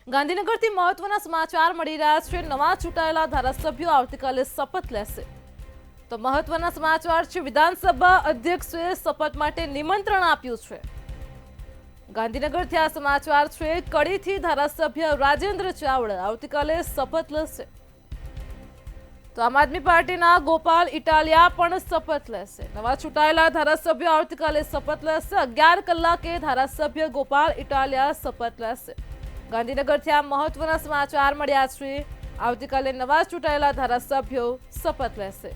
ગાંધીનગરથી મહત્વના સમાચાર મળી રહ્યા છે। નવા ચૂંટાયેલા ધારાસભ્યો આવતીકાલે શપથ લેશે। તો મહત્વના સમાચાર છે, વિધાનસભા અધ્યક્ષે શપથ માટે નિમંત્રણ આપ્યું છે। ગાંધીનગરથી આ સમાચાર છે। કડીથી ધારાસભ્ય રાજેન્દ્ર ચાવડા આવતીકાલે શપથ લેશે। તો આમ આદમી પાર્ટીના ગોપાલ ઇટાલિયા પણ શપથ લેશે। નવા ચૂંટાયેલા ધારાસભ્યો આવતીકાલે શપથ લેશે। 11 કલાકે ધારાસભ્ય ગોપાલ ઇટાલિયા શપથ લેશે। ગાંધીનગરથી આ મહત્વના સમાચાર મળ્યા છે। આવતીકાલે નવા ચૂંટાયેલા ધારાસભ્યો શપથ લેશે।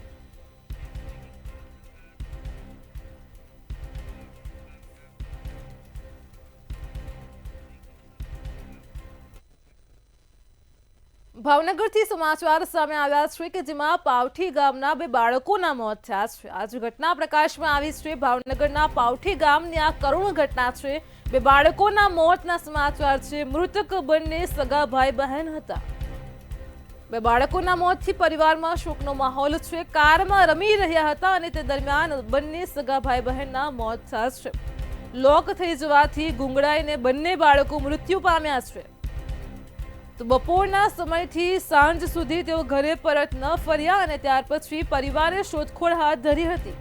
ભાવનગરથી સમાચાર સામે આવ્યા છે કે જેમાં પાવઠી ગામના 2 બાળકોના મોત થયા છે। આજે ઘટના પ્રકાશમાં આવી છે। ભાવનગરના પાવઠી ગામની આ કરુણ ઘટના છે। 2 બાળકોના મોતના સમાચાર છે। મૃતક બંને સગા ભાઈ બહેન હતા। 2 બાળકોના મોતથી પરિવારમાં શોકનો માહોલ છે। કારમાં રમી રહ્યા હતા અને તે દરમિયાન બંને સગા ભાઈ બહેનના મોત થયા છે। લોક થઈ જવાથી ગુંગળાઈને બંને બાળકો મૃત્યુ પામ્યા છે। તો બપોરના સમયથી સાંજ સુધી તેઓ ઘરે પરત ન ફર્યા અને ત્યાર પછી પરિવારે શોધખોળ હાથ ધરી હતી।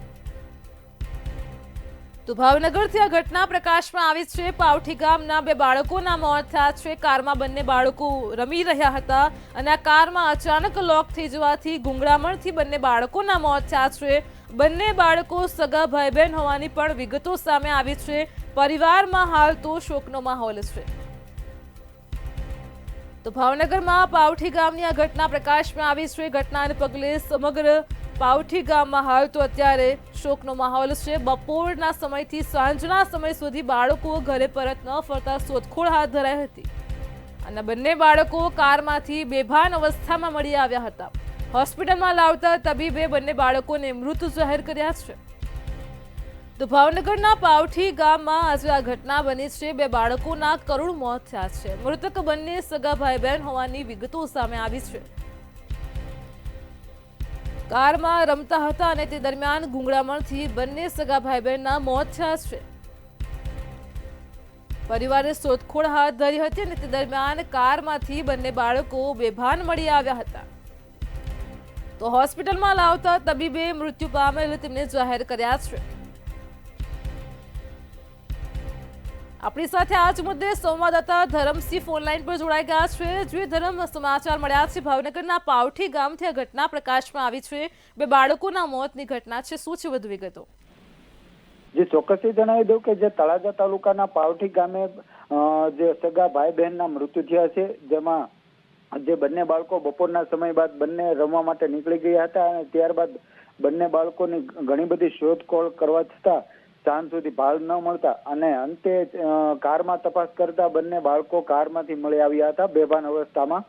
તો ભાવનગરથી આ ઘટના પ્રકાશમાં આવી છે। પાવઠી ગામના 2 બાળકોના મોત થયા છે। કારમાં બંને બાળકો રમી રહ્યા હતા અને આ કારમાં અચાનક લોક થઈ જવાથી ગુંગળામણથી બંને બાળકોના મોત થયા છે। બંને બાળકો સગા ભાઈ બહેન હોવાની પણ વિગતો સામે આવી છે। પરિવારમાં હાલ તો શોકનો માહોલ છે। તો ભાવનગરમાં પાવઠી ગામની આ ઘટના પ્રકાશમાં આવી છે। ઘટનાને પગલે સમગ્ર પાવઠી ગામમાં હાલ તો અત્યારે શોકનો માહોલ છે। બપોરના સમયથી સાંજના સમય સુધી બાળકો ઘરે પરત ન ફરતા શોધખોળ હાથ ધરાઈ હતી અને બંને બાળકો કારમાંથી બેભાન અવસ્થામાં મળી આવ્યા હતા। હોસ્પિટલમાં લાવતા તબીબે બંને બાળકોને મૃત જાહેર કર્યા છે। તો ભાવનગરના પાવઠી ગામમાં આજે આ ઘટના બની છે। 2 બાળકોના કરુણ મોત થયા છે। મૃતક બંને સગા ભાઈ બહેન હોવાની વિગતો સામે આવી છે। કારમાં રમતા હતા અને તે દરમિયાન ગુંગળામણથી બંને સગા ભાઈ બહેનના મોત થયા છે। પરિવારે શોધખોળ હાથ ધરી હતી અને તે દરમિયાન કારમાંથી બંને બાળકો બેભાન મળી આવ્યા હતા। તો હોસ્પિટલમાં લાવતા તબીબે મૃત્યુ પામેલ તેમને જાહેર કર્યા છે। આપણી સાથે આ જ મુદ્દે સંવાદદાતા ધરમસિંહ ફોનલાઈન પર જોડાઈ ગયા છે। જે ધરમ સમાચાર મળ્યા છે ભાવનગરના પાવઠી ગામથી આ ઘટના પ્રકાશમાં આવી છે। 2 બાળકોના મોતની ઘટના છે, શું છે વધુ વિગતો? જે ચોક્કસથી જણાવી દઉં કે જે તળાજા તાલુકાના પાવઠી ગામે જે સગા ભાઈ બહેનના મૃત્યુ થયા છે, જેમાં જે બંને બાળકો બપોરના સમય બાદ બંને રમવા માટે નીકળી ગયા હતા અને ત્યારબાદ બંને બાળકોની ઘણી બધી શોધખોળ કરવા છતાં સાંજ સુધી ભાલ ન મળતા અને અંતે કારમાં તપાસ કરતા બંને બાળકો કારમાંથી મળી આવ્યા હતા બેભાન અવસ્થામાં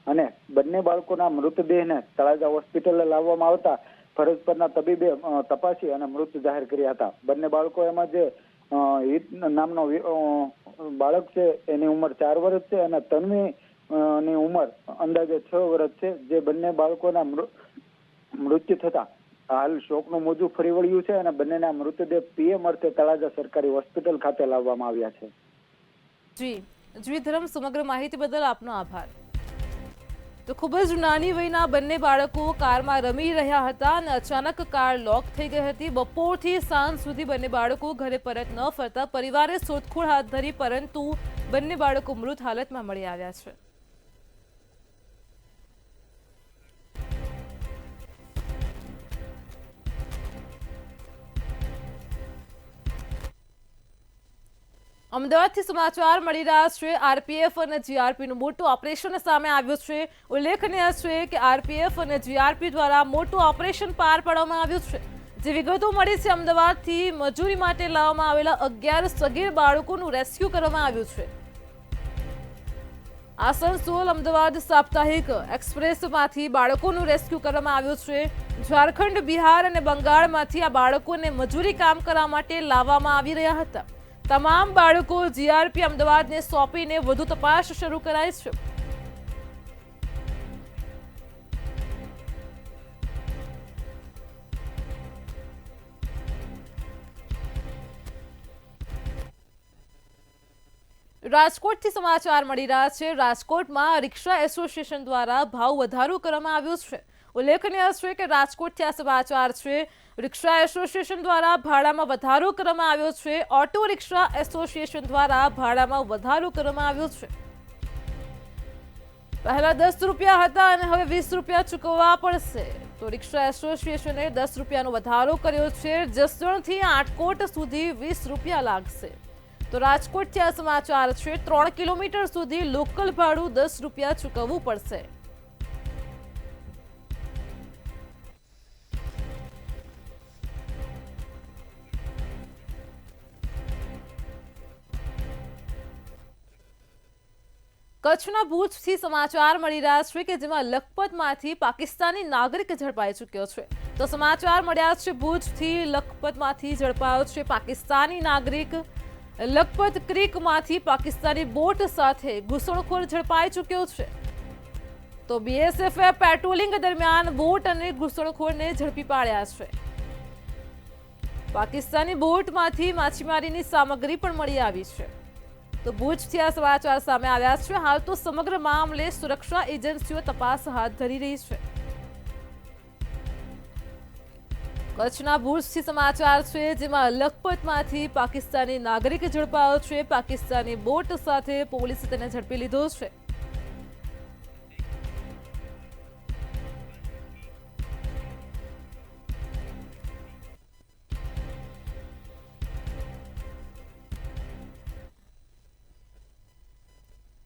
અને બંને બાળકોના મૃતદેહને તળાજા હોસ્પિટલે લાવવામાં આવતા ફરજ પરના તબીબે તપાસી અને મૃત જાહેર કર્યા હતા। બંને બાળકો એમાં જે હિત નામનો બાળક છે એની ઉંમર 4 વર્ષ છે અને તન્વી ની ઉંમર અંદાજે 6 વર્ષ છે। જે બંને બાળકોના મૃત્યુ થતા હાલ શોકનું મોજું ફરી વળ્યું છે અને બંનેના મૃતદેહ પીએમ અર્થે તળાજા સરકારી હોસ્પિટલ ખાતે લાવવામાં આવ્યા છે। જી ધરમ, સમગ્ર માહિતી બદલ આપનો આભાર। તો ખૂબ જ નાની વયના બંને બાળકો કારમાં રમી રહ્યા હતા અને અચાનક કાર લોક થઈ ગઈ હતી। બપોરથી સાંજ સુધી બંને બાળકો ઘરે પરત ન ફરતા પરિવારે શોધખોળ હાથ ધરી, પરંતુ બંને બાળકો મૃત હાલતમાં મળી આવ્યા છે। અમદાવાદથી સમાચાર મળી રહ્યા છે। આરપીએફ અને જીઆરપીનું મોટું ઓપરેશન સામે આવ્યું છે। ઉલ્લેખનીય છે કે આરપીએફ અને જીઆરપી દ્વારા મોટું ઓપરેશન પાર પાડવામાં આવ્યું છે। જે વિગતો મળી છે, અમદાવાદથી મજૂરી માટે લાવવામાં આવેલા 11 સગીર બાળકોનું રેસ્ક્યુ કરવામાં આવ્યું છે। આસનસોલ અમદાવાદ સાપ્તાહિક એક્સપ્રેસમાંથી બાળકોનું રેસ્ક્યુ કરવામાં આવ્યું છે। ઝારખંડ, બિહાર અને બંગાળમાંથી આ બાળકોને મજૂરી કામ કરવા માટે લાવવામાં આવી રહ્યા હતા। તમામ બાળકો જીઆરપી અમદાવાદને સોંપીને વધુ તપાસ શરૂ કરાઈ છે। રાજકોટથી સમાચાર મળી રહ્યા છે। રાજકોટમાં રિક્ષા એસોસિએશન દ્વારા ભાવ વધારો કરવામાં આવ્યો છે। ઉલ્લેખનીય છે કે રાજકોટથી આ સમાચાર છે। રિક્ષા એસોસિએશન દ્વારા ભાડામાં વધારો કરવામાં આવ્યો છે। ઓટો રિક્ષા એસોસિએશન દ્વારા ભાડામાં વધારો કરવામાં આવ્યો છે। પહેલા 10 રૂપિયા હતા અને હવે 20 રૂપિયા ચૂકવવા પડશે। તો રિક્ષા એસોસિએશને 10 રૂપિયાનો વધારો કર્યો છે। જસદણથી આટકોટ સુધી 20 રૂપિયા લાગશે। તો રાજકોટથી આ સમાચાર છે। 3 કિલોમીટર સુધી લોકલ ભાડું 10 રૂપિયા ચૂકવવું પડશે। કચ્છના ભુજથી સમાચાર મળી રહ્યા છે કે જેમાં લખપતમાંથી પાકિસ્તાની નાગરિક ઝડપાઈ ચૂક્યો છે। તો સમાચાર મળ્યા છે ભુજથી લખપતમાંથી ઝડપાયો છે પાકિસ્તાની નાગરિક। લખપત ક્રીકમાંથી પાકિસ્તાની બોટ સાથે ઘૂસણખોર ઝડપાઈ ચૂક્યો છે। તો બીએસએફે પેટ્રોલિંગ દરમિયાન બોટ અને ઘૂસણખોરને ઝડપી પાડ્યા છે। પાકિસ્તાની બોટમાંથી માછીમારીની સામગ્રી પણ મળી આવી છે। તો ભુજથી આ સમાચાર સામે આવ્યા છે। હાલ તો સમગ્ર મામલે સુરક્ષા એજન્સીઓ તપાસ હાથ ધરી રહી છે। કચ્છના ભુજથી સમાચાર છે જેમાં લખપતમાંથી પાકિસ્તાની નાગરિક ઝડપાયો છે। પાકિસ્તાની બોટ સાથે પોલીસે તેને ઝડપી લીધો છે।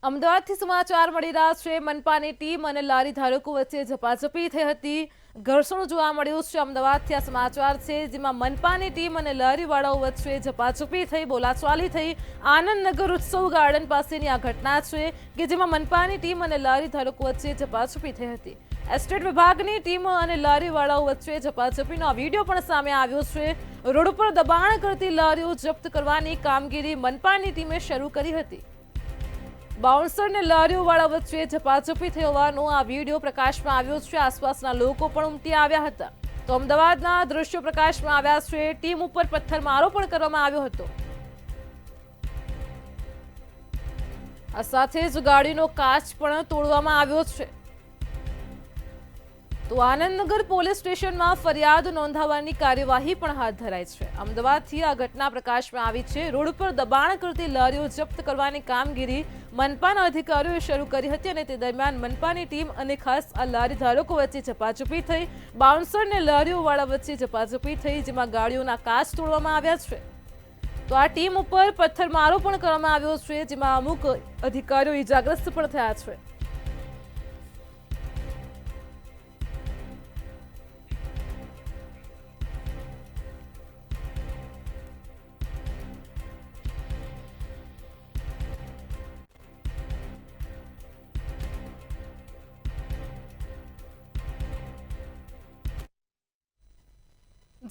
અમદાવાદથી સમાચાર મળી રહ્યા છે। મનપાની ટીમ અને લારી ધારકો વચ્ચે ઝપાઝપી થઈ હતી। ઘર્ષણ જોવા મળ્યું છે। અમદાવાદથી આ સમાચાર છે જેમાં મનપાની ટીમ અને લારીવાળાઓ વચ્ચે ઝપાઝપી થઈ, બોલાચાલી થઈ। આનંદનગર ઉત્સવ ગાર્ડન પાસેની આ ઘટના છે કે જેમાં મનપાની ટીમ અને લારી ધારકો વચ્ચે ઝપાઝપી થઈ હતી। એસ્ટેટ વિભાગની ટીમ અને લારીવાળાઓ વચ્ચે ઝપાઝપીનો આ વિડીયો પણ સામે આવ્યો છે। રોડ પર દબાણ કરતી લારીઓ જપ્ત કરવાની કામગીરી મનપાની ટીમે શરૂ કરી હતી। બાઉન્સર ને લારીઓ વાળા વચ્ચે ઝપાઝપી થઈ હોવાનો આ વિડીયો પ્રકાશમાં આવ્યો છે। આસપાસના લોકો પણ ઉમટી આવ્યા હતા। તો અમદાવાદના દ્રશ્યો પ્રકાશમાં આવ્યા છે। ટીમ ઉપર પથ્થરમારો પણ કરવામાં આવ્યો હતો। આ સાથે જ ગાડીનો કાચ પણ તોડવામાં આવ્યો છે। તો આનંદનગર પોલીસ સ્ટેશનમાં ફરિયાદ નોંધાવવાની કાર્યવાહી પણ હાથ ધરાઈ છે। અમદાવાદથી આ ઘટના પ્રકાશમાં આવી છે। રોડ પર દબાણ કરતી લારીઓ જપ્ત કરવાની કામગીરી મનપાના અધિકારીઓએ શરૂ કરી હતી અને તે દરમિયાન મનપાની ટીમ અને ખાસ આ લારી ધારકો વચ્ચે ઝપાઝપી થઈ। બાઉન્સર ને લારીઓવાળા વચ્ચે ઝપાઝપી થઈ જેમાં ગાડીઓના કાચ તોડવામાં આવ્યા છે। તો આ ટીમ ઉપર પથ્થરમારો પણ કરવામાં આવ્યો છે જેમાં અમુક અધિકારીઓ ઇજાગ્રસ્ત પણ થયા છે।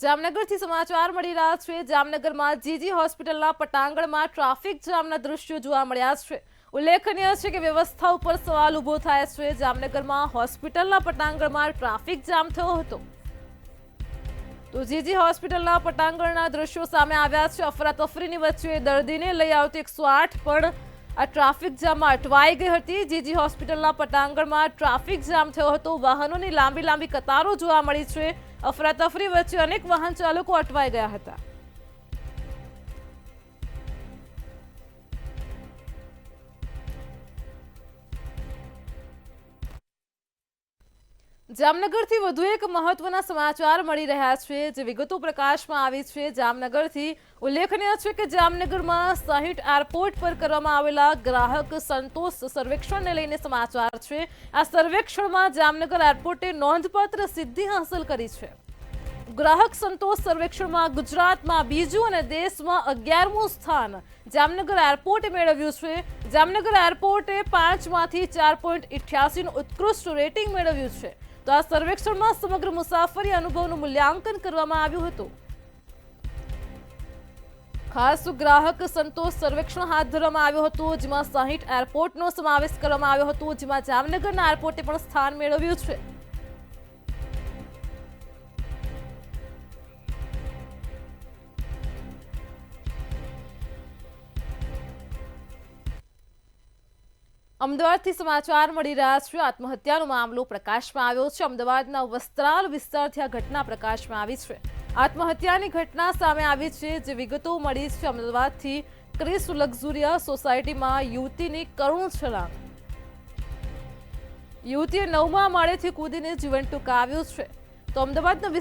જામનગરથી સમાચાર મળી રહ્યા છે। જામનગરમાં જીજી હોસ્પિટલના પટાંગણમાં ટ્રાફિક જામના દ્રશ્યો જોવા મળ્યા છે। ઉલ્લેખનીય છે કે વ્યવસ્થા ઉપર સવાલ ઉભો થાય છે। જામનગરમાં હોસ્પિટલના પટાંગણમાં ટ્રાફિક જામ થયો હતો। તો જીજી હોસ્પિટલના પટાંગણના દ્રશ્યો સામે આવ્યા છે। અફરાતફરીની વચ્ચે દર્દીને લઈ આવતી 108 પણ આ ટ્રાફિક જામમાં અટવાઈ ગઈ હતી। જીજી હોસ્પિટલના પટાંગણમાં ટ્રાફિક જામ થયો હતો। વાહનોની લાંબી કતારો જોવા મળી છે। અફરાતફરી વચ્ચે અનેક વાહન ચાલકો અટવાઈ ગયા હતા। જામનગરથી વધુ એક મહત્વના સમાચાર મળી રહ્યા છે જે વિગતો પ્રકાશમાં આવી છે। જામનગરથી ઉલ્લેખનીય છે કે જામનગરમાં 60 એરપોર્ટ પર કરવામાં આવેલા ગ્રાહક સંતોષ સર્વેક્ષણને લઈને સમાચાર છે। આ સર્વેક્ષણમાં જામનગર એરપોર્ટે નોંધપાત્ર સિદ્ધિ હાંસલ કરી છે। ગ્રાહક સંતોષ સર્વેક્ષણમાં ગુજરાતમાં બીજું અને દેશમાં 11મું સ્થાન જામનગર એરપોર્ટે મેળવ્યું છે। જામનગર એરપોર્ટે 5માંથી 4.88નું ઉત્કૃષ્ટ રેટિંગ મેળવ્યું છે। તો આ સર્વેક્ષણમાં સમગ્ર મુસાફરી અનુભવનું મૂલ્યાંકન કરવામાં આવ્યું હતું। ખાસ ગ્રાહક સંતોષ સર્વેક્ષણ હાથ ધરવામાં આવ્યું હતું જેમાં 60 એરપોર્ટનો સમાવેશ કરવામાં આવ્યો હતો જેમાં જામનગરના એરપોર્ટે પણ સ્થાન મેળવ્યું છે। અમદાવાદથી સમાચાર મળી રહ્યા છે। આત્મહત્યાનો મામલો પ્રકાશમાં આવ્યો છે। અમદાવાદના વસ્ત્રાલ વિસ્તારથી આ ઘટના પ્રકાશમાં આવી છે। આત્મહત્યાની ઘટના સામે આવી છે, જે વિગતો મળી છે। અમદાવાદથી ક્રિસ લક્ઝુરિયા સોસાયટીમાં યુવતીની કરુણ છલાંગ। યુવતીએ 9મા માળેથી કૂદીને જીવન ટૂંકાવ્યું છે। તો અમદાવાદના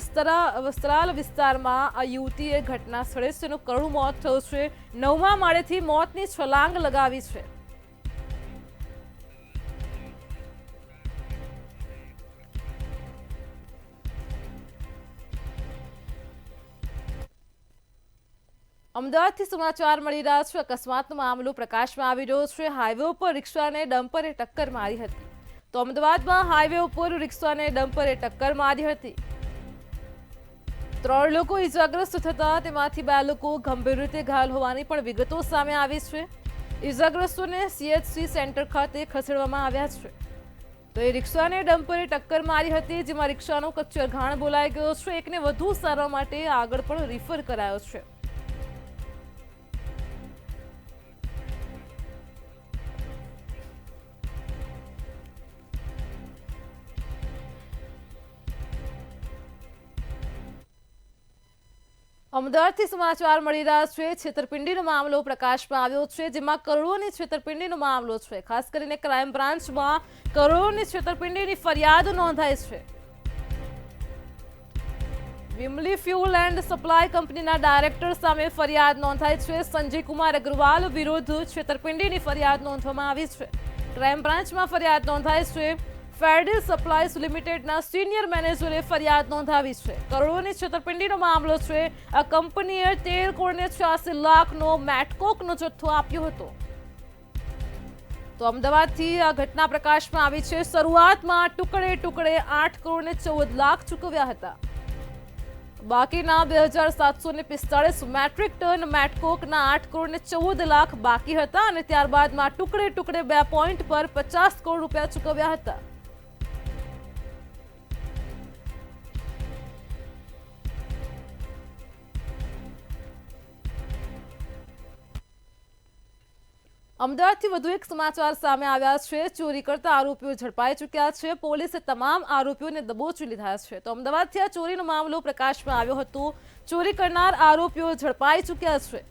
વસ્ત્રાલ વિસ્તારમાં આ યુવતીએ ઘટના સ્થળે તેનું કરુણ મોત થયું છે। 9મા માળેથી મોતની છલાંગ લગાવી છે। અમદાવાદથી સમાચાર મળી રહ્યા છે। અકસ્માતનો મામલો પ્રકાશમાં આવી રહ્યો છે। હાઈવે ઉપર રિક્ષાને ડમ્પરે ટક્કર મારી હતી। તો અમદાવાદમાં હાઈવે ઉપર રિક્ષાને ડમ્પરે ટક્કર મારી હતી। 3 લોકો ઈજાગ્રસ્ત થતા તેમાંથી 2 લોકો ગંભીર રીતે ઘાયલ હોવાની પણ વિગતો સામે આવી છે। ઈજાગ્રસ્તોને CHC સેન્ટર ખાતે ખસેડવામાં આવ્યા છે। તો એ રિક્ષાને ડમ્પરે ટક્કર મારી હતી, જેમાં રિક્ષાનો કચ્ચરઘાણ બોલાઈ ગયો છે। એકને વધુ સારવાર માટે આગળ પણ રિફર કરાયો છે। અમદાવાદથી સમાચાર મળી રહ્યા છે। છેતરપિંડીનો મામલો પ્રકાશમાં આવ્યો છે, જેમાં કરોડોની છેતરપિંડીનો મામલો છે। ખાસ કરીને ક્રાઇમ બ્રાન્ચમાં કરોડોની છેતરપિંડીની ફરિયાદ નોંધાઈ છે। વિમલી ફ્યુલ એન્ડ સપ્લાય કંપનીના ડાયરેક્ટર સામે ફરિયાદ નોંધાઈ છે। સંજય કુમાર અગ્રવાલ વિરુદ્ધ છેતરપિંડીની ફરિયાદ નોંધવામાં આવી છે। ક્રાઇમ બ્રાન્ચમાં ફરિયાદ નોંધાઈ છે। ફેરડેલ સપ્લાયર્સ લિમિટેડના સિનિયર મેનેજરે ફરિયાદ નોંધાવી છે। કરોડોની છેતરપિંડીનો મામલો છે। આ કંપનીએ 13 કરોડ 86 લાખનો મેટકોકનો જથ્થો આપ્યો હતો। તો અમદાવાદથી આ ઘટના પ્રકાશમાં આવી છે। શરૂઆતમાં ટુકડે 8 કરોડ 14 લાખ ચૂકવ્યા હતા। બાકીના 2745 મેટ્રિક ટન મેટકોકના 8 કરોડ 14 લાખ બાકી હતા, અને ત્યારબાદમાં ટુકડે 2 પોઈન્ટ પર 50 કરોડ રૂપિયા ચૂકવ્યા હતા। અમદાવાદથી વધુ એક સમાચાર સામે આવ્યા છે। ચોરી કરતા આરોપીઓ ઝડપાઈ ચૂક્યા છે। પોલીસે તમામ આરોપીઓને દબોચી લીધા છે। તો અમદાવાદથી આ ચોરીનો મામલો પ્રકાશમાં આવ્યો હતો। ચોરી કરનાર આરોપીઓ ઝડપાઈ ચૂક્યા છે।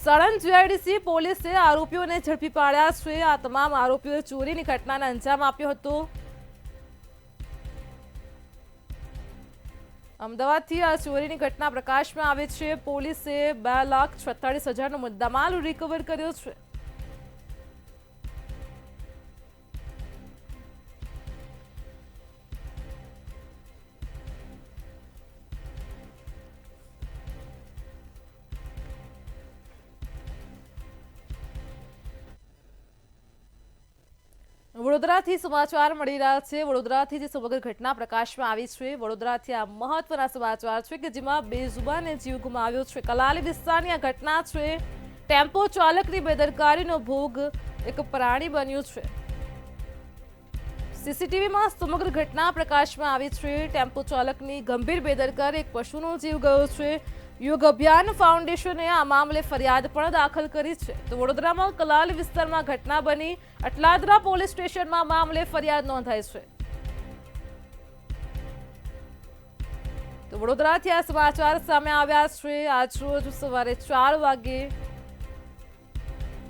સાણંદ GIDC પોલીસે આરોપીઓને ઝડપી પાડ્યા છે। આ તમામ આરોપીઓએ ચોરીની ઘટનાને અંજામ આપ્યો હતો। અમદાવાદથી આ ચોરીની ઘટના પ્રકાશમાં આવે છે। પોલીસે 2,46,000નો મુદ્દામાલ રિકવર કર્યો છે। વડોદરાથી સમાચાર મળી રહ્યા છે। વડોદરાથી જે સમગ્ર ઘટના પ્રકાશમાં આવી છે। વડોદરાથી આ મહત્વના સમાચાર છે કે જેમાં બેઝુબાને જીવ ગુમાવ્યો છે। કલાલી વિસ્તારની આ ઘટના છે। ટેમ્પો ચાલકની બેદરકારીનો ભોગ એક પ્રાણી બન્યું છે। CCTVમાં સમગ્ર ઘટના પ્રકાશમાં આવી છે। ટેમ્પો ચાલકની ગંભીર બેદરકારી, એક પશુનો જીવ ગયો છે। યોગ અભિયાન ફાઉન્ડેશને આ મામલે ફરિયાદ પણ દાખલ કરી છે। તો વડોદરામાં કલાલી વિસ્તારમાં ઘટના બની। અટલાદરા પોલીસ સ્ટેશનમાં મામલે ફરિયાદ નોંધાઈ છે। તો વડોદરાથી આ સમાચાર સામે આવ્યા છે। આજ રોજ સવારે 4 વાગે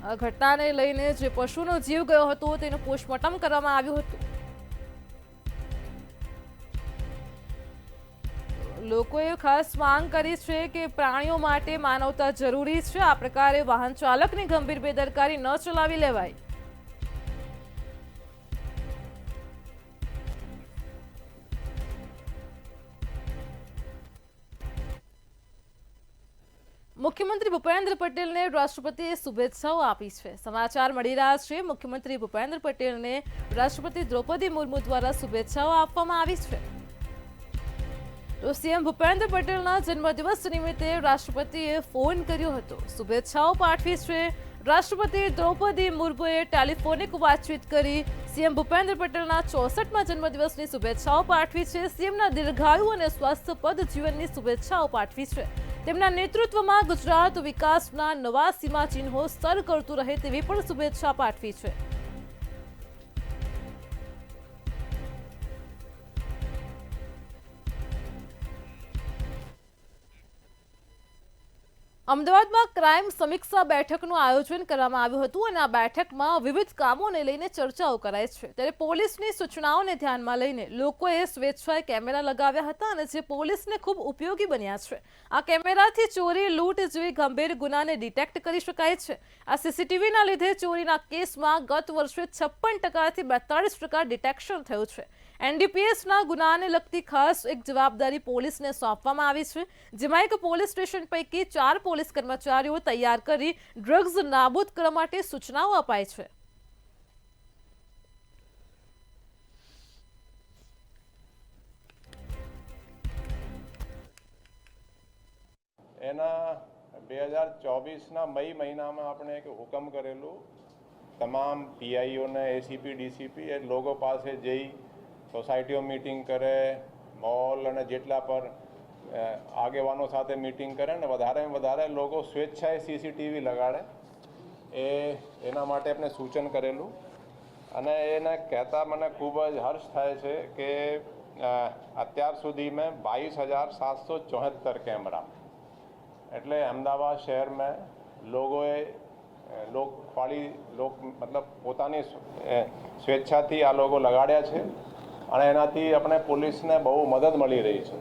આ ઘટનાને લઈને જે પશુનો જીવ ગયો હતો તેનું પોસ્ટમોર્ટમ કરવામાં આવ્યું હતું। લોકોએ ખાસ માંગ કરી છે કે પ્રાણીઓ માટે માનવતા જરૂરી છે। આ પ્રકારે વાહન ચાલકની ગંભીર બેદરકારી ન ચલાવી લેવાય। મુખ્યમંત્રી ભૂપેન્દ્ર પટેલને રાષ્ટ્રપતિએ શુભેચ્છાઓ આપી છે। સમાચાર મળી રહ્યા છે। મુખ્યમંત્રી ભૂપેન્દ્ર પટેલને રાષ્ટ્રપતિ દ્રૌપદી મુર્મુ દ્વારા શુભેચ્છાઓ આપવામાં આવી છે। તો CM ભૂપેન્દ્ર પટેલના જન્મદિવસ નિમિત્તે રાષ્ટ્રપતિએ ફોન કર્યો હતો, શુભેચ્છાઓ પાઠવી છે। રાષ્ટ્રપતિ દ્રૌપદી મુર્મુએ ટેલિફોનિક વાતચીત કરી CM ભૂપેન્દ્ર પટેલના 64મા જન્મદિવસની શુભેચ્છાઓ પાઠવી છે। CMના દીર્ઘાયુ અને સ્વાસ્થ્યપ્રદ જીવનની શુભેચ્છાઓ પાઠવી છે। તેમના નેતૃત્વમાં ગુજરાત વિકાસના નવા સીમાચિહ્નો સર કરતું રહે તેવી પણ શુભેચ્છા પાઠવી છે। અમદાવાદમાં ક્રાઇમ સમીક્ષા બેઠકનું આયોજન કરવામાં આવ્યું હતું અને આ બેઠકમાં વિવિધ કામોને લઈને ચર્ચાઓ કરાઈ છે. ત્યારે પોલીસની સૂચનાઓને ધ્યાનમાં લઈને લોકોએ સ્વેચ્છાએ કેમેરા લગાવ્યા હતા અને જે પોલીસને ખૂબ ઉપયોગી બન્યા છે. આ કેમેરાથી ચોરી, લૂંટ જેવી ગંભીર ગુનાને ડિટેક્ટ કરી શકાય છે. આ સીસીટીવીના લીધે ચોરીના કેસમાં ગત વર્ષે 56%થી 42% ડિટેક્શન થયું છે. એનડીપીએસના ગુનાને લગતી ખાસ એક જવાબદારી પોલીસને સોંપવામાં આવી છે, જેમાં એક પોલીસ સ્ટેશન પૈકી 4 પોલીસ કર્મચારીઓ તૈયાર કરી ડ્રગ્સ નાબૂદ કરવા માટે સૂચનાઓ અપાઈ છે. એના 2024ના મઈ મહિનામાં આપણે એક હુકમ કરેલું તમામ પીઆઈઓને, એસીપી, ડીસીપી એ લોકો પાસે જઈ સોસાયટીઓ મીટિંગ કરે, મોલ અને જેટલા પર આગેવાનો સાથે મીટિંગ કરે ને વધારે લોકો સ્વેચ્છાએ સીસીટીવી લગાડે એના માટે આપણે સૂચન કરેલું. અને એને કહેતા મને ખૂબ જ હર્ષ થાય છે કે અત્યાર સુધીમાં 22,774 કેમેરા એટલે અમદાવાદ શહેરમાં લોકોએ મતલબ પોતાની સ્વેચ્છાથી આ લોકો લગાડ્યા છે અને એનાથી આપણે પોલીસને બહુ મદદ મળી રહી છે.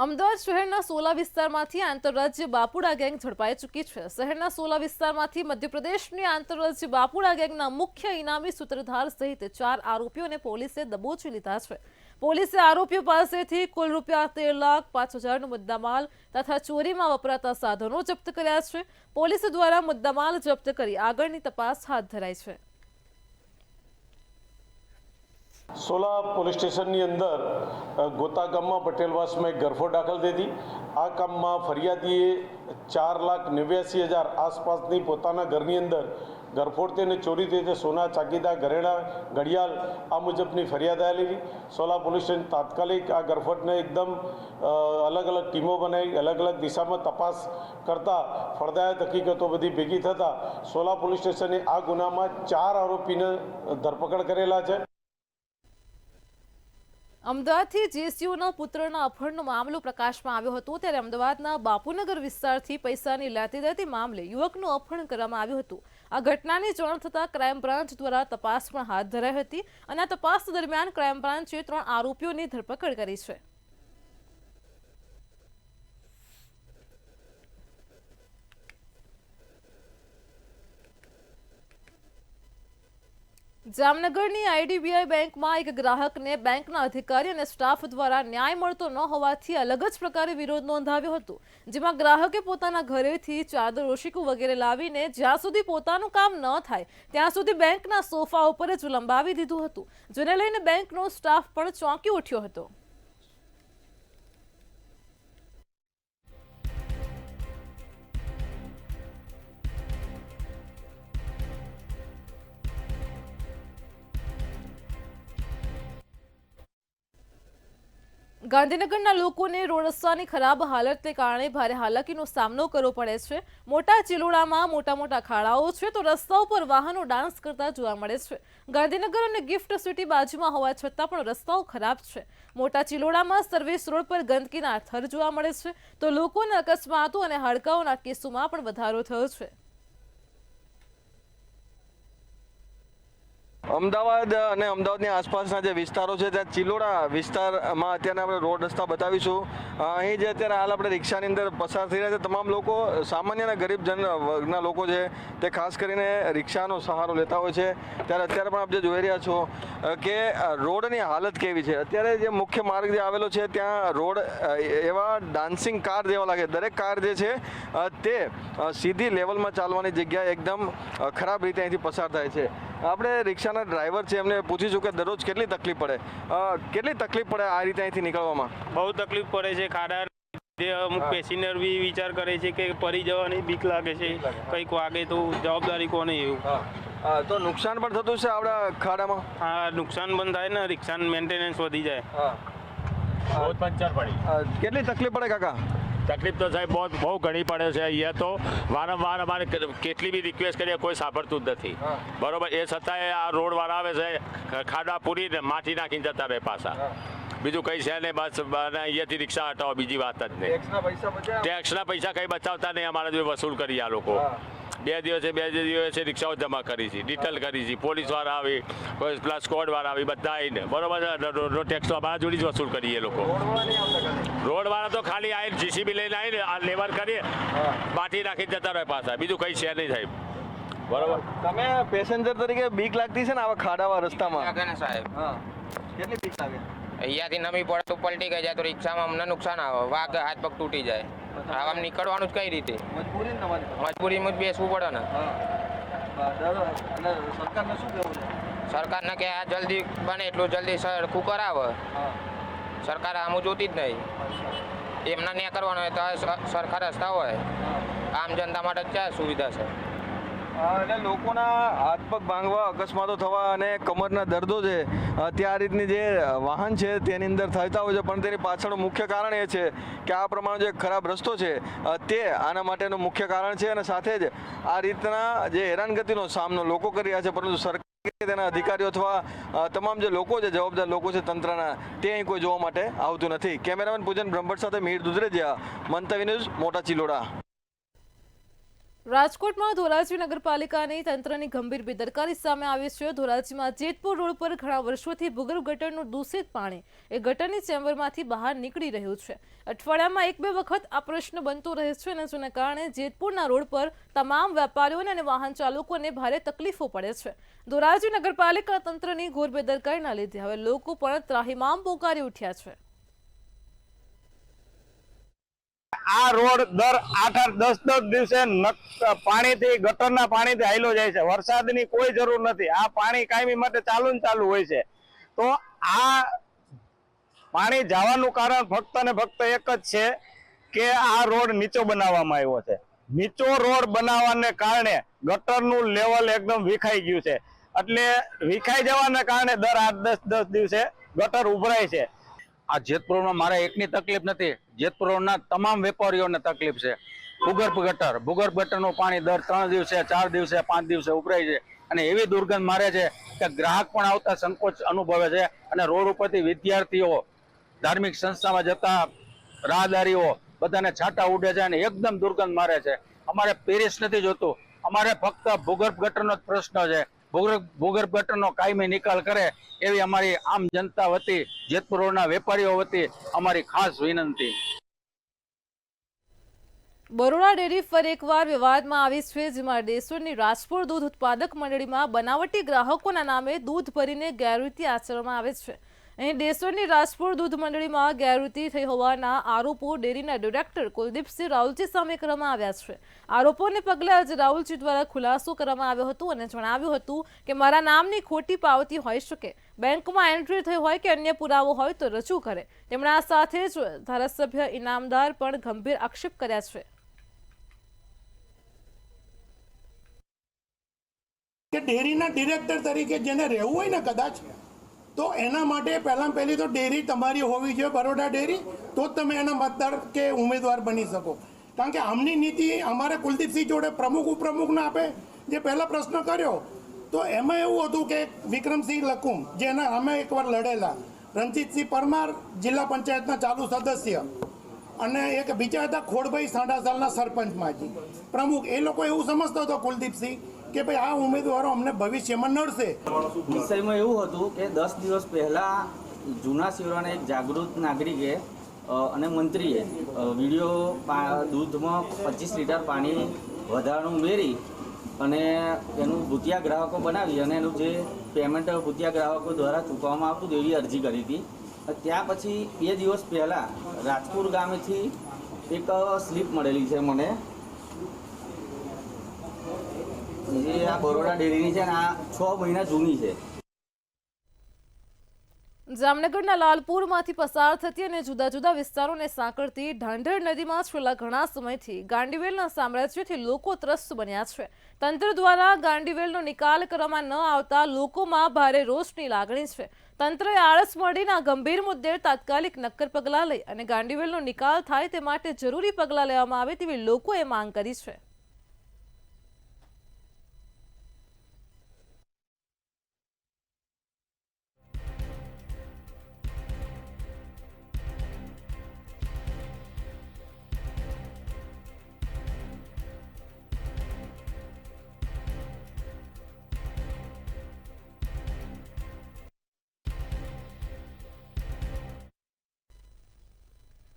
અમદાવાદ શહેરના સોલા વિસ્તારમાંથી આંતરરાજ્ય બાપુડા ગેંગ ઝડપાઈ ચૂકી છે. શહેરના સોલા વિસ્તારમાંથી મધ્યપ્રદેશની આંતરરાજ્ય બાપુડા ગેંગના મુખ્ય ઇનામી સૂત્રધાર સહિત 4 આરોપીઓને પોલીસે દબોચી લીધા છે. પોલીસે આરોપીઓ પાસેથી કુલ રૂપિયા 13,05,000નો મુદ્દામાલ તથા ચોરીમાં વપરાતા સાધનો જપ્ત કર્યા છે. પોલીસ દ્વારા મુદ્દામાલ જપ્ત કરી આગળની તપાસ હાથ ધરાઈ છે. સોલા પોલીસ સ્ટેશનની અંદર ગોતા ગામમાં પટેલવાસમાં એક ગરફો દાખલ થઈ હતી. આ કામમાં ફરિયાદીએ 4,89,000 આસપાસની પોતાના ઘરની અંદર ગરફોડતી અને ચોરી થઈ સોના, ચાકીદા, ઘરેણા, ઘડિયાળ આ મુજબની ફરિયાદ આવેલી. સોલા પોલીસ સ્ટેશન તાત્કાલિક આ ગરફોડને એકદમ અલગ અલગ ટીમો બનાવી અલગ અલગ દિશામાં તપાસ કરતા ફળદાયક હકીકતો બધી ભેગી થતાં સોલા પોલીસ સ્ટેશને આ ગુનામાં 4 આરોપીને ધરપકડ કરેલા છે. અમદાવાદથી જેસીઓના પુત્રના અપહરણનો મામલો પ્રકાશમાં આવ્યો હતો. ત્યારે અમદાવાદના બાપુનગર વિસ્તારથી પૈસાની લેતી દેતી મામલે યુવકનું અપહરણ કરવામાં આવ્યું હતું. આ ઘટનાની જાણ થતાં ક્રાઇમ બ્રાન્ચ દ્વારા તપાસ પણ હાથ ધરાઈ હતી અને આ તપાસ દરમિયાન ક્રાઇમ બ્રાન્ચે 3 આરોપીઓની ધરપકડ કરી છે. જામનગરની આઈડીબીઆઈ બેંકમાં એક ગ્રાહકને બેંકના અધિકારી અને સ્ટાફ દ્વારા ન્યાય મળતો ન હોવાથી અલગ જ પ્રકારે વિરોધ નોંધાવ્યો હતો. જેમાં ગ્રાહકે પોતાના ઘરેથી ચાદર, ઓશિકું વગેરે લાવીને જ્યાં સુધી પોતાનું કામ ન થાય ત્યાં સુધી બેંકના સોફા ઉપર જ લંબાવી દીધું હતું, જેને લઈને બેંકનો સ્ટાફ પણ ચોંકી ઉઠ્યો હતો. ગાંધીનગરના લોકોને રોડ રસ્તાની ખરાબ હાલતને કારણે ભારે હાલાકીનો સામનો કરવો પડે છે. મોટા ચિલોડામાં મોટા ખાડાઓ છે તો રસ્તાઓ પર વાહનો ડાન્સ કરતા જોવા મળે છે. ગાંધીનગર અને ગિફ્ટ સિટી બાજુમાં હોવા છતાં પણ રસ્તાઓ ખરાબ છે. મોટા ચિલોડામાં સર્વિસ રોડ પર ગંદકીના થર જોવા મળે છે તો લોકોના અકસ્માતો અને હડકાઓના કેસોમાં પણ વધારો થયો છે. અમદાવાદ અને અમદાવાદની આસપાસના જે વિસ્તારો છે ત્યાં ચિલોડા વિસ્તારમાં અત્યારે આપણે રોડ રસ્તા બતાવીશું. અહીં જે અત્યારે હાલ આપણે રિક્ષાની અંદર પસાર થઈ રહ્યા છે તમામ લોકો સામાન્ય અને ગરીબ વર્ગના લોકો છે તે ખાસ કરીને રિક્ષાનો સહારો લેતા હોય છે. ત્યારે અત્યારે પણ આપ જે જોઈ રહ્યા છો કે રોડની હાલત કેવી છે. અત્યારે જે મુખ્ય માર્ગ જે આવેલો છે ત્યાં રોડ એવા ડાન્સિંગ કાર જેવા લાગે. દરેક કાર જે છે તે સીધી લેવલમાં ચાલવાની જગ્યાએ એકદમ ખરાબ રીતે અહીંથી પસાર થાય છે. આપણે રિક્ષાના ડ્રાઈવર છે એમને પૂછીશું કે દરરોજ કેટલી તકલીફ પડે આ રીતે અહીંથી નીકળવામાં. બહુ તકલીફ પડે છે. ખાડા જે અમુક પેસેન્જર બી વિચાર કરે છે કે પડી જવાની બીક લાગે છે, કંઈક વાગે તો જવાબદારી કોને એવું. તો નુકસાન પણ થતું છે આપણા ખાડામાં. હા, નુકસાન પણ થાય ને, રિક્ષાનું મેન્ટેનન્સ વધી જાય. बहुत पंचर पड़ी. કેટલી તકલીફ પડે કાકા? तकलीफ तो साहब બહુ ઘણી પડે છે. અહીંયા તો વારંવાર અમારે કેટલી બી રિક્વેસ્ટ કરીએ કોઈ સાંભળતું જ નથી. બરોબર, એ છતાંય આ રોડવાળા આવે છે ખાડા પૂરી માટી નાખીને જતા રહે પાછા. બીજું કંઈ છે નહીં, બસ અને અહીંયાથી રિક્ષા હટાવો, બીજી વાત જ નહીં. ટેક્સના પૈસા કંઈ બચાવતા નહીં, અમારા જોડે વસૂલ કરી આ લોકો. 2 દિવસે રિક્ષાઓ જમા કરી છે, ડિટેલ કરી છે, પોલીસવાળા આવી, કોઈ પ્લસ સ્કોડવાળા આવી, બધા આવીને બરોબર ટેક્સ તો અમારા જોડે જ વસૂલ કરીએ લોકો. રોડવાળા તો ખાલી આવીને જીસીબી લઈને આવીને આ લેવર કરીએ, બાટી રાખીને જતા રહે પાછા, બીજું કંઈ છે નહીં સાહેબ. બરોબર. તમે પેસેન્જર તરીકે બીક લાગતી છે ને આવા ખાડાવા રસ્તામાં? લાગે ને સાહેબ. કેટલી બીક લાગે? અહીંયાથી નમી પડે તો પલટી ગઈ જાય તો રિક્ષામાં અમને નુકસાન આવે, વાઘ હાથ પગ તૂટી જાય. આમ નીકળવાનું જ કઈ રીતે? મજબૂરીમાં જ બેસવું પડે ને. સરકારને કે આ જલ્દી બને એટલું જલ્દી સરખું કરાવે. સરકાર આમ જોતી જ નહીં. એમના ન્યાય કરવાનો હોય તો સરખા રસ્તા હોય. આમ જનતા માટે ક્યાં સુવિધા છે? એટલે લોકોના હાથ પગ ભાંગવા, અકસ્માતો થવા અને કમરના દર્દો છે તે આ રીતની જે વાહન છે તેની અંદર થતા હોય છે, પણ તેની પાછળનું મુખ્ય કારણ એ છે કે આ પ્રમાણે જે ખરાબ રસ્તો છે તે આના માટેનું મુખ્ય કારણ છે. અને સાથે જ આ રીતના જે હેરાનગતિનો સામનો લોકો કરી રહ્યા છે, પરંતુ સરકાર તેના અધિકારીઓ અથવા તમામ જે લોકો છે, જવાબદાર લોકો છે તંત્રના, તે અહીં કોઈ જોવા માટે આવતું નથી. કેમેરામેન પૂજન બ્રહ્મભટ્ટ સાથે મીર દુધરેજિયા, મંતવ્ય ન્યૂઝ, મોટા ચિલોડા. રાજકોટમાં ધોરાજી નગરપાલિકાની તંત્રની ગંભીર બેદરકારી સામે આવી છે. ધોરાજીમાં જેતપુર રોડ પર ઘણા વર્ષોથી ભૂગર્ભ ગટરનું દૂષિત પાણી એ ગટરની ચેમ્બરમાંથી બહાર નીકળી રહ્યું છે. અઠવાડિયામાં 1-2 વખત આ પ્રશ્ન બનતો રહે છે અને જેના કારણે જેતપુરના રોડ પર તમામ વેપારીઓને અને વાહન ચાલકોને ભારે તકલીફો પડે છે. ધોરાજી નગરપાલિકા તંત્રની ઘોર બેદરકારીના લીધે હવે લોકો પણ ત્રાહિમામ પોકારી ઉઠ્યા છે. આ રોડ દર 8-10 દિવસે પાણીથી, ગટરના પાણીથી હાઈલો જાય છે. વરસાદની કોઈ જરૂર નથી, આ પાણી કાયમી માટે ચાલુ ને ચાલુ હોય છે. તો આ પાણી જવાનું કારણ ફક્ત ને ફક્ત એક જ છે કે આ રોડ નીચો બનાવવામાં આવ્યો છે. નીચો રોડ બનાવવાને કારણે ગટરનું લેવલ એકદમ વિખાઈ ગયું છે. એટલે વિખાઈ જવાને કારણે દર 8-10 દિવસે ગટર ઉભરાય છે. આ જેતપુરમાં મારે એકની તકલીફ નથી, જેતપુરના તમામ વેપારીઓને તકલીફ છે. ભૂગર્ભ ગટરનું પાણી દર 3 દિવસે, 4 દિવસે, 5 દિવસે ઉભરાય છે અને એવી દુર્ગંધ મારે છે કે ગ્રાહક પણ આવતા સંકોચ અનુભવે છે. અને રોડ ઉપરથી વિદ્યાર્થીઓ, ધાર્મિક સંસ્થામાં જતા રાહદારીઓ બધાને છાંટા ઉડે છે અને એકદમ દુર્ગંધ મારે છે. અમારે પેરિસ નથી જોતું, અમારે ફક્ત ભૂગર્ભ ગટરનો જ પ્રશ્ન છે. ભૂગર્ભ ગટરનો કાયમી નિકાલ કરે એવી અમારી આમ જનતા વતી, જેતપુર રોડના વેપારીઓ વતી અમારી ખાસ વિનંતી. બરોડા ડેરી ફરી એકવાર વિવાદમાં આવી છે, જેમાં ડેસરની રાજપુર દૂધ ઉત્પાદક મંડળીમાં બનાવટી ગ્રાહકોના નામે દૂધ ભરીને ગેરરીતિ આચરવામાં આવે છે. અહીં ડેસરની રાજપુર દૂધ મંડળીમાં ગેરરીતિ થઈ હોવાના આરોપો ડેરીના ડિરેક્ટર કુલદીપસિંહ રાઉલજી સામે કરવામાં આવ્યા છે. આરોપોને પગલે આજે રાઉલજી દ્વારા ખુલાસો કરવામાં આવ્યો હતો અને જણાવ્યું હતું કે મારા નામની ખોટી પાવતી હોઈ શકે, બેંકમાં એન્ટ્રી થઈ હોય કે અન્ય પુરાવો હોય તો રજૂ કરે. તેમણે આ સાથે જ ધારાસભ્ય ઇનામદાર પણ ગંભીર આક્ષેપ કર્યા છે. કે ડેરીના ડિરેક્ટર તરીકે જેને રહેવું હોય ને કદાચ, તો એના માટે પહેલી તો ડેરી તમારી હોવી જોઈએ, બરોડા ડેરી, તો જ તમે એના મતદાર કે ઉમેદવાર બની શકો. કારણ કે આમની નીતિ અમારે કુલદીપસિંહ જોડે પ્રમુખ ઉપપ્રમુખને આપે જે પહેલા પ્રશ્ન કર્યો, તો એમાં એવું હતું કે વિક્રમસિંહ લકુમ જેના અમે એકવાર લડેલા, રણજીતસિંહ પરમાર જિલ્લા પંચાયતના ચાલુ સદસ્ય, અને એક બીજા હતા ખોડભાઈ સાંડાસાલના સરપંચમાંથી પ્રમુખ. એ લોકો એવું સમજતો હતો કુલદીપસિંહ કે ભાઈ આ ઉમેદવારો અમને ભવિષ્યમાં નડશે. વિષયમાં એવું હતું કે 10 દિવસ પહેલાં જૂના શિવરાના એક જાગૃત નાગરિકે અને મંત્રીએ વિડીયો દૂધમાં 25 લીટર પાણી વધારાનું ઉમેરી અને એનું ભૂતિયા ગ્રાહકો બનાવી અને એનું જે પેમેન્ટ ભૂતિયા ગ્રાહકો દ્વારા ચૂકવવામાં આવતું એવી અરજી કરી હતી. ત્યાં પછી 2 દિવસ પહેલાં રાજપુર ગામેથી એક સ્લીપ મળેલી છે મને, જે આ બરોડા ડેરીની છે અને આ 6 મહિના જૂની છે. જામનગરના લાલપુરમાંથી પસાર થતી અને જુદા જુદા વિસ્તારોને સાંકળતી ઢાંઢર નદીમાં છેલ્લા ઘણા સમયથી ગાંડીવેલના સામ્રાજ્યથી લોકો ત્રસ્ત બન્યા છે. તંત્ર દ્વારા ગાંડીવેલનો નિકાલ કરવામાં ન આવતા લોકોમાં ભારે રોષની લાગણી છે. તંત્રએ આળસ મળીના ગંભીર મુદ્દે તાત્કાલિક નક્કર પગલાં લઈ અને ગાંડીવેલનો નિકાલ થાય તે માટે જરૂરી પગલાં લેવામાં આવે તેવી લોકોએ માંગ કરી છે.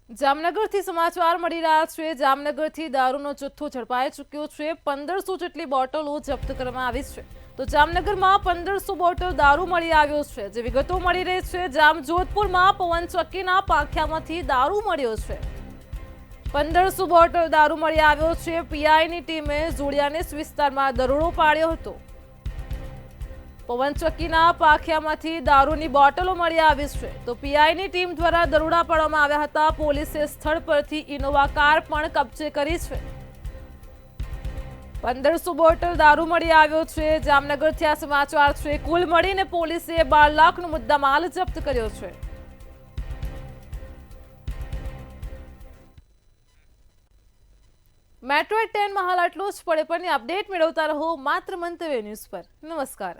જામનગરથી સમાચાર મળી રહ્યા છે. જામનગરથી દારૂનો જથ્થો ઝડપાઈ ચૂક્યો છે. 1500 જેટલી બોટલો જપ્ત કરવામાં આવી છે. તો જામનગરમાં 1500 બોટલ દારૂ મળી આવ્યો છે. જે વિગતો મળી રહી છે, જામજોધપુરમાં પવનચક્કીના પાંખિયામાંથી દારૂ મળ્યો છે. 1500 બોટલ દારૂ મળી આવ્યો છે. પીઆઈની ટીમે જોડિયાનેસ વિસ્તારમાં દરોડો પાડ્યો હતો. પવનચક્કીના પાંખિયામાંથી દારૂની બોટલો મળી આવી છે. તો પીઆઈની ટીમ દ્વારા દરોડા પાડવામાં આવ્યા હતા. પોલીસે સ્થળ પરથી ઇનોવા કાર પણ કબજે કરી છે. 1500 બોટલ દારૂ મળી આવ્યો છે. જામનગરથી આ સમાચાર છે. કુલ મળીને પોલીસે 12 લાખનો મુદ્દામાલ જપ્ત કર્યો છે. મેટ્રો 10 માં હાલ આટલું જ. પડે પણની અપડેટ મેળવતા રહો માત્ર મંતવ્ય ન્યૂઝ પર. નમસ્કાર.